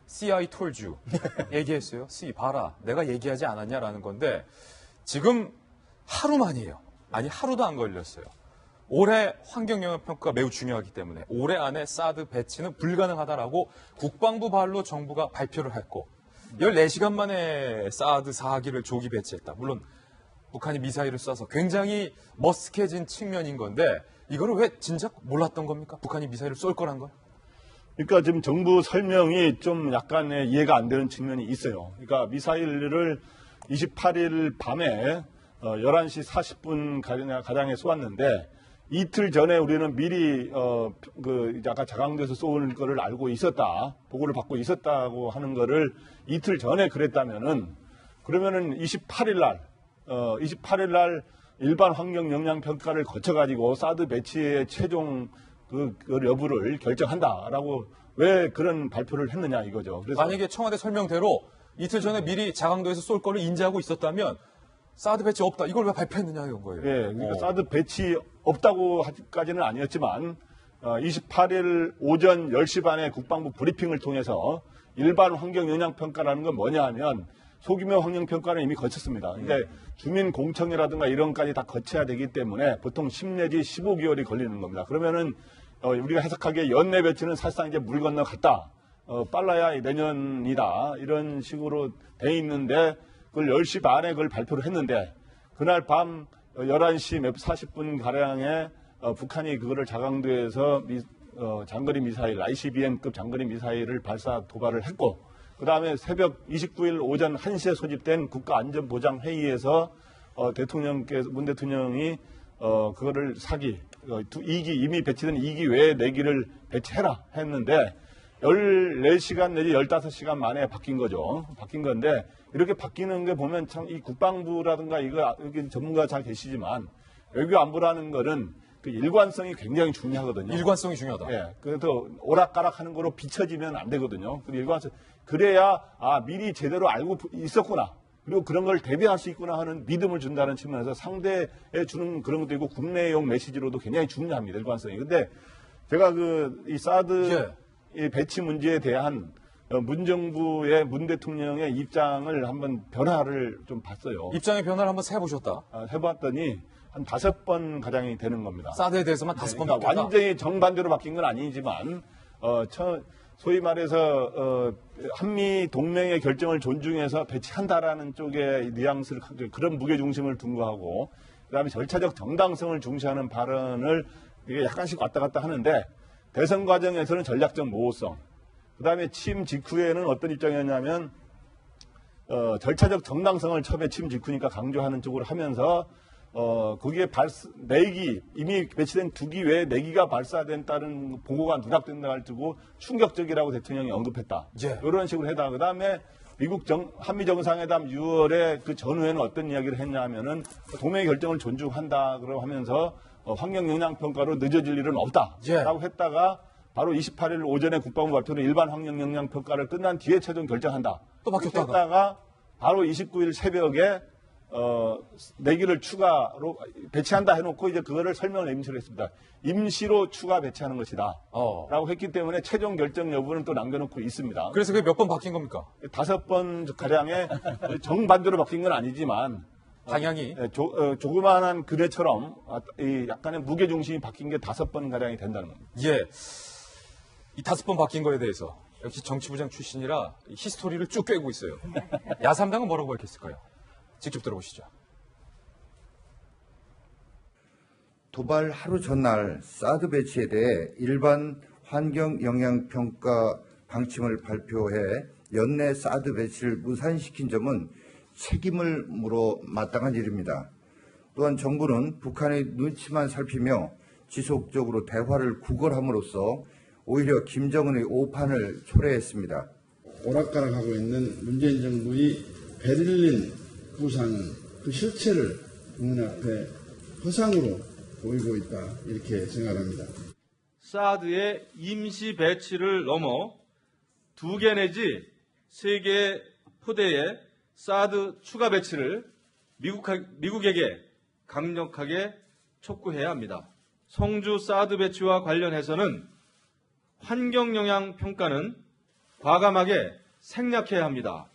See, I told you. 얘기했어요. See, 봐라. 내가 얘기하지 않았냐라는 건데 지금 하루 만이에요. 아니, 하루도 안 걸렸어요. 올해 환경영향평가가 매우 중요하기 때문에 올해 안에 사드 배치는 불가능하다라고 국방부 발로 정부가 발표를 했고 14시간 만에 사드 4기를 조기 배치했다. 물론 북한이 미사일을 쏴서 굉장히 머쓱해진 측면인 건데 이거를 왜 진작 몰랐던 겁니까? 북한이 미사일을 쏠 거란 걸? 그러니까 지금 정부 설명이 좀 약간의 이해가 안 되는 측면이 있어요. 그러니까 미사일을 28일 밤에 11시 40분 가량에 쏘았는데 이틀 전에 우리는 미리 아까 자강도에서 쏘는 거를 알고 있었다, 보고를 받고 있었다고 하는 거를 이틀 전에 그랬다면은 그러면은 28일 날 일반 환경 영향 평가를 거쳐 가지고 사드 배치의 최종 그 여부를 결정한다라고 왜 그런 발표를 했느냐 이거죠. 그래서 만약에 청와대 설명대로 이틀 전에 미리 자강도에서 쏠 거를 인지하고 있었다면 사드 배치 없다. 이걸 왜 발표했느냐 이런 거예요. 예, 그러니까 사드 배치 없다고까지는 아니었지만 28일 오전 10시 반에 국방부 브리핑을 통해서 일반 환경 영향 평가라는 건 뭐냐 하면 소규모 환경 평가는 이미 거쳤습니다. 근데 주민 공청회라든가 이런 것까지 다 거쳐야 되기 때문에 보통 10 내지 15개월이 걸리는 겁니다. 그러면은 우리가 해석하기에 연내 배치는 사실상 이제 물 건너 갔다. 빨라야 내년이다. 이런 식으로 돼 있는데 그걸 10시 반에 그걸 발표를 했는데 그날 밤 11시 40분 가량에 북한이 그거를 자강도에서 장거리 미사일, ICBM급 장거리 미사일을 발사 도발을 했고 그 다음에 새벽 29일 오전 1시에 소집된 국가안전보장회의에서 문 대통령이 그거를 2기 이미 배치된 2기 외에 4기를 배치해라 했는데 14시간 내지 15시간 만에 바뀐 거죠. 바뀐 건데 이렇게 바뀌는 게 보면 참 이 국방부라든가 여기 전문가 잘 계시지만 외교 안보라는 거는 그 일관성이 굉장히 중요하거든요. 일관성이 중요하다. 예. 그래서 오락가락 하는 거로 비춰지면 안 되거든요. 일관성. 그래야 미리 제대로 알고 있었구나. 그리고 그런 걸 대비할 수 있구나 하는 믿음을 준다는 측면에서 상대에 주는 그런 것도 있고 국내용 메시지로도 굉장히 중요합니다. 일관성이. 근데 제가 이 사드 이 배치 문제에 대한 문정부의 문 대통령의 입장을 한번 변화를 좀 봤어요. 입장의 변화를 한번 세보셨다. 해봤더니 한 5번 가량이 되는 겁니다. 사드에 대해서만 5번 그러니까 바뀌었다. 완전히 정반대로 바뀐 건 아니지만 소위 말해서 한미 동맹의 결정을 존중해서 배치한다라는 쪽의 뉘앙스를 그런 무게 중심을 둔 거하고 그다음에 절차적 정당성을 중시하는 발언을 이게 약간씩 왔다 갔다 하는데 대선 과정에서는 전략적 모호성. 그다음에 취임 직후에는 어떤 입장이었냐면 절차적 정당성을 처음에 취임 직후니까 강조하는 쪽으로 하면서 거기에 4기 이미 배치된 2기 외에 4기가 발사된다는 보고가 누락된다 할 두고 충격적이라고 대통령이 언급했다. 예. 이런 식으로 해다. 그다음에 한미 정상회담 6월에 그 전후에는 어떤 이야기를 했냐면은 동맹의 결정을 존중한다 그러고 하면서 환경 영향 평가로 늦어질 일은 없다라고 했다가 바로 28일 오전에 국방부 발표는 일반 환경 영향 평가를 끝난 뒤에 최종 결정한다. 또 바뀌었다가 했다가 바로 29일 새벽에 4기를 추가로 배치한다 해놓고 이제 그거를 설명을 임시로 했습니다. 임시로 추가 배치하는 것이다. 라고 했기 때문에 최종 결정 여부는 또 남겨놓고 있습니다. 그래서 그게 몇 번 바뀐 겁니까? 5번 가량의 정반대로 바뀐 건 아니지만 방향이 조그마한 그네처럼 약간의 무게중심이 바뀐 게 5번 가량이 된다는 겁니다. 예. 이 5번 바뀐 거에 대해서 역시 정치부장 출신이라 히스토리를 쭉 꿰고 있어요. 야삼당은 뭐라고 밝혔을까요? 직접 들어보시죠. 도발 하루 전날 사드 배치에 대해 일반 환경 영향 평가 방침을 발표해 연내 사드 배치를 무산시킨 점은 책임을 물어 마땅한 일입니다. 또한 정부는 북한의 눈치만 살피며 지속적으로 대화를 구걸함으로써 오히려 김정은의 오판을 초래했습니다. 오락가락하고 있는 문재인 정부의 베를린 구상은 그 실체를 국민 앞에 허상으로 보이고 있다 이렇게 생각합니다. 사드의 임시 배치를 넘어 2개 내지 3개 포대의 사드 추가 배치를 미국에게 강력하게 촉구해야 합니다. 성주 사드 배치와 관련해서는 환경영향 평가는 과감하게 생략해야 합니다.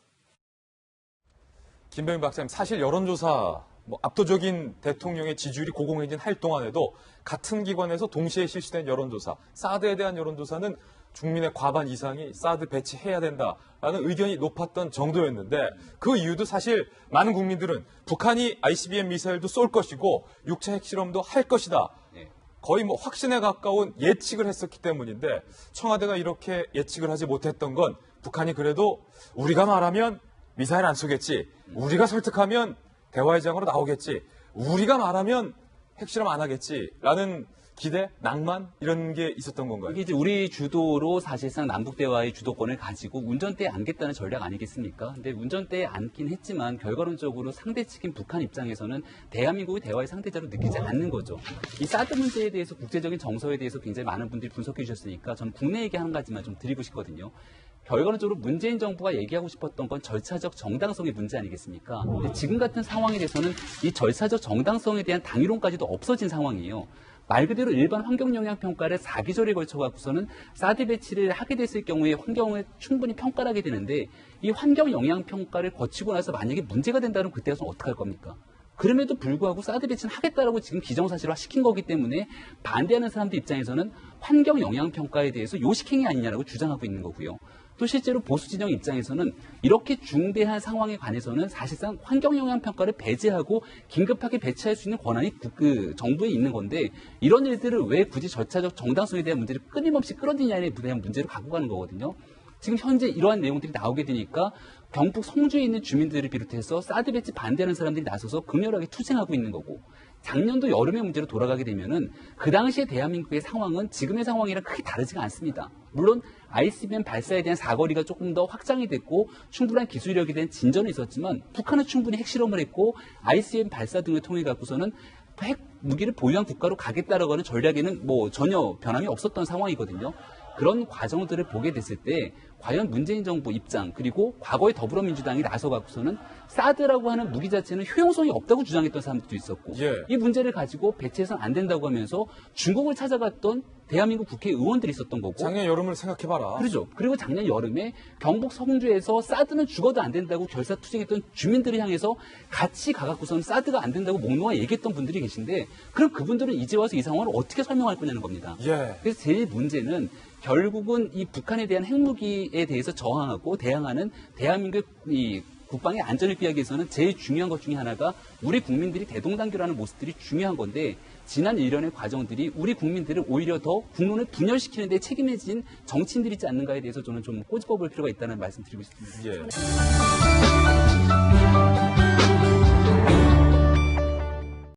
김병민 박사님, 사실 여론조사 압도적인 대통령의 지지율이 고공행진 할 동안에도 같은 기관에서 동시에 실시된 여론조사, 사드에 대한 여론조사는 국민의 과반 이상이 사드 배치해야 된다라는 의견이 높았던 정도였는데 그 이유도 사실 많은 국민들은 북한이 ICBM 미사일도 쏠 것이고 육체 핵실험도 할 것이다. 거의 확신에 가까운 예측을 했었기 때문인데 청와대가 이렇게 예측을 하지 못했던 건 북한이 그래도 우리가 말하면 미사일 안 쏘겠지. 우리가 설득하면 대화의 장으로 나오겠지. 우리가 말하면 핵실험 안 하겠지라는 기대, 낭만 이런 게 있었던 건가요? 이게 이제 우리 주도로 사실상 남북 대화의 주도권을 가지고 운전대에 앉겠다는 전략 아니겠습니까? 근데 운전대에 앉긴 했지만 결과론적으로 상대 측인 북한 입장에서는 대한민국의 대화의 상대자로 느끼지 않는 거죠. 이 사드 문제에 대해서 국제적인 정서에 대해서 굉장히 많은 분들이 분석해 주셨으니까 저는 국내 얘기 한 가지만 좀 드리고 싶거든요. 결과론적으로 문재인 정부가 얘기하고 싶었던 건 절차적 정당성의 문제 아니겠습니까? 근데 지금 같은 상황에 대해서는 이 절차적 정당성에 대한 당위론까지도 없어진 상황이에요. 말 그대로 일반 환경영향평가를 4기절에 걸쳐갖고서는 사드 배치를 하게 됐을 경우에 환경을 충분히 평가를 하게 되는데 이 환경영향평가를 거치고 나서 만약에 문제가 된다면 그때 가서 어떻게 할 겁니까? 그럼에도 불구하고 사드 배치는 하겠다라고 지금 기정사실화 시킨 거기 때문에 반대하는 사람들 입장에서는 환경영향평가에 대해서 요식행위 아니냐라고 주장하고 있는 거고요. 또 실제로 보수 진영 입장에서는 이렇게 중대한 상황에 관해서는 사실상 환경영향평가를 배제하고 긴급하게 배치할 수 있는 권한이 정부에 있는 건데 이런 일들을 왜 굳이 절차적 정당성에 대한 문제를 끊임없이 끌어들이냐에 대한 문제로 갖고 가는 거거든요. 지금 현재 이러한 내용들이 나오게 되니까 경북 성주에 있는 주민들을 비롯해서 사드 배치 반대하는 사람들이 나서서 극렬하게 투쟁하고 있는 거고 작년도 여름의 문제로 돌아가게 되면은 그 당시에 대한민국의 상황은 지금의 상황이랑 크게 다르지가 않습니다. 물론 ICBM 발사에 대한 사거리가 조금 더 확장이 됐고 충분한 기술력에 대한 진전은 있었지만 북한은 충분히 핵실험을 했고 ICBM 발사 등을 통해 갖고서는 핵 무기를 보유한 국가로 가겠다라고 하는 전략에는 전혀 변함이 없었던 상황이거든요. 그런 과정들을 보게 됐을 때 과연 문재인 정부 입장 그리고 과거의 더불어민주당이 나서갖고서는 사드라고 하는 무기 자체는 효용성이 없다고 주장했던 사람들도 있었고 이 문제를 가지고 배치해서는 안 된다고 하면서 중국을 찾아갔던 대한민국 국회의원들이 있었던 거고 작년 여름을 생각해봐라. 그렇죠. 그리고 작년 여름에 경북 성주에서 사드는 죽어도 안 된다고 결사투쟁했던 주민들을 향해서 같이 가갖고서는 사드가 안 된다고 목 놓아 얘기했던 분들이 계신데 그럼 그분들은 이제 와서 이 상황을 어떻게 설명할 거냐는 겁니다. 그래서 제일 문제는 결국은 이 북한에 대한 핵무기에 대해서 저항하고 대항하는 대한민국 이 국방의 안전을 위하기 위해서는 제일 중요한 것 중에 하나가 우리 국민들이 대동단결하는 모습들이 중요한 건데 지난 일련의 과정들이 우리 국민들을 오히려 더 국론을 분열시키는 데 책임을 진 정치인들이 있지 않는가에 대해서 저는 좀 꼬집어볼 필요가 있다는 말씀 드리고 싶습니다.